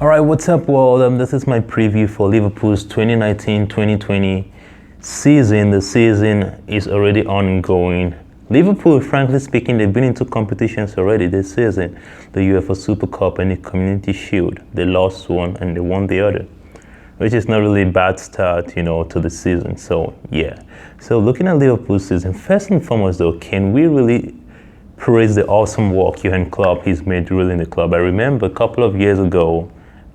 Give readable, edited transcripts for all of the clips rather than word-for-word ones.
All right, what's up, world? This is my preview for Liverpool's 2019-2020 season. The season is already ongoing. Liverpool, frankly speaking, they've been into competitions already this season. The UEFA Super Cup and the Community Shield. They lost one and they won the other, which is not really a bad start, to the season. So, yeah. So looking at Liverpool's season, first and foremost, though, can we really praise the awesome work Jurgen Klopp has made ruling the club? I remember a couple of years ago,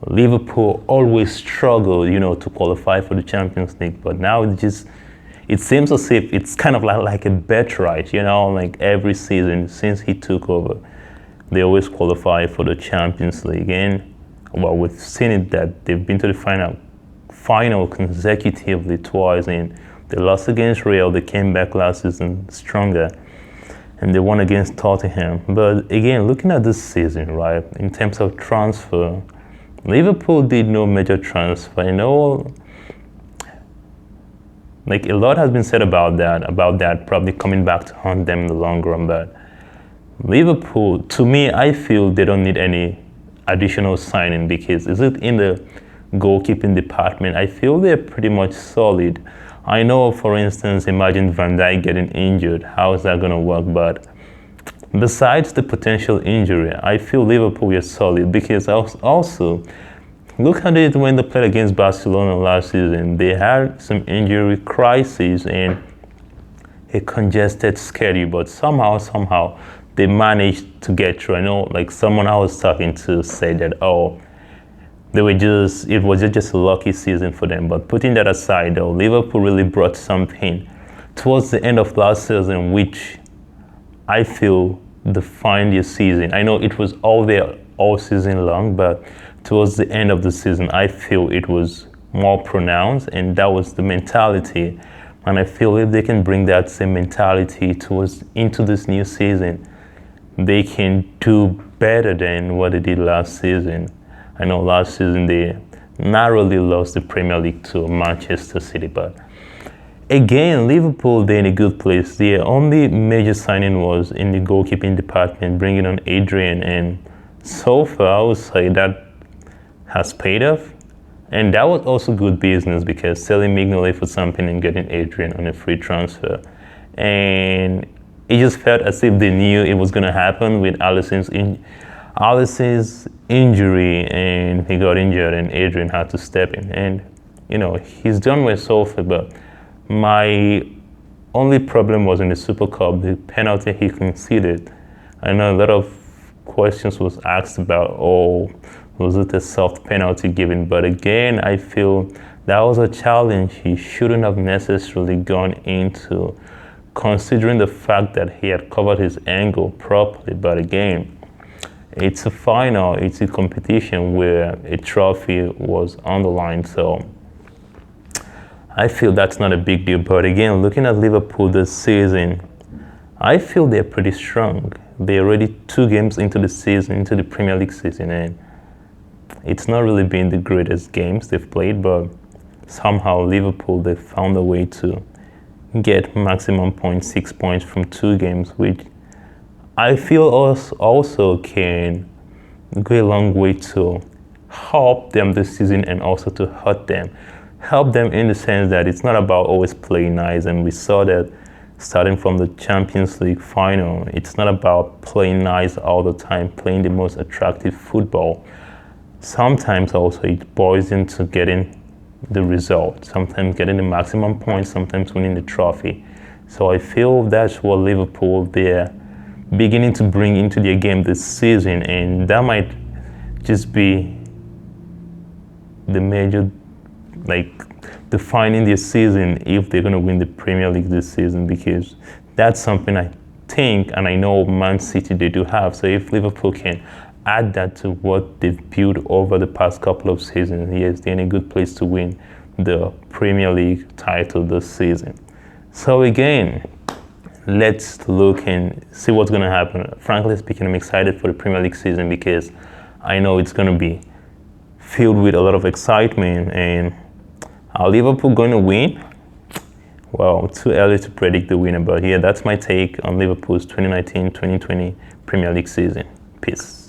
Liverpool always struggled, to qualify for the Champions League. But now it seems as if it's kind of like a bet right, like every season since he took over, they always qualify for the Champions League. And, well, we've seen it that they've been to the final consecutively twice. And they lost against Real, they came back last season stronger, and they won against Tottenham. But again, looking at this season, right, in terms of transfer, Liverpool did no major transfer. Like a lot has been said about that probably coming back to haunt them in the long run. But Liverpool, to me, I feel they don't need any additional signing because is it in the goalkeeping department? I feel they're pretty much solid. I know, for instance, imagine Van Dijk getting injured. How is that going to work? But besides the potential injury, I feel Liverpool is solid because also, look at it when they played against Barcelona last season. They had some injury crises and a congested schedule, but somehow, they managed to get through. I know, like someone I was talking to said that, it was just a lucky season for them. But putting that aside, though, Liverpool really brought something towards the end of last season, which I feel defined your season. I know it was all there all season long, but towards the end of the season, I feel it was more pronounced, and that was the mentality. And I feel if they can bring that same mentality into this new season, they can do better than what they did last season. I know last season they narrowly lost the Premier League to Manchester City, but again, Liverpool, they're in a good place. Their only major signing was in the goalkeeping department, bringing on Adrian, and so far I would say that has paid off. And that was also good business because selling Mignolet for something and getting Adrian on a free transfer. And it just felt as if they knew it was going to happen with Alisson's injury, and he got injured and Adrian had to step in. And, he's done well so far, but my only problem was in the Super Cup, the penalty he conceded. I know a lot of questions was asked about, was it a soft penalty given? But again, I feel that was a challenge he shouldn't have necessarily gone into, considering the fact that he had covered his angle properly. But again, it's a final, it's a competition where a trophy was on the line. So I feel that's not a big deal. But again, looking at Liverpool this season, I feel they're pretty strong. They're already 2 games into the season, into the Premier League season, and it's not really been the greatest games they've played, but somehow Liverpool, they found a way to get maximum points, 6 points from 2 games, which I feel also can go a long way to help them this season and also to hurt them. Help them in the sense that it's not about always playing nice, and we saw that starting from the Champions League final, it's not about playing nice all the time, playing the most attractive football. Sometimes also it boils into getting the result, sometimes getting the maximum points, sometimes winning the trophy. So I feel that's what Liverpool, they're beginning to bring into their game this season, and that might just be the major, defining their season if they're going to win the Premier League this season, because that's something I think, and I know Man City, they do have. So if Liverpool can add that to what they've built over the past couple of seasons, yes, they're in a good place to win the Premier League title this season. So again, let's look and see what's going to happen. Frankly speaking, I'm excited for the Premier League season because I know it's going to be filled with a lot of excitement. And are Liverpool going to win? Well, too early to predict the winner, but yeah, that's my take on Liverpool's 2019-2020 Premier League season. Peace.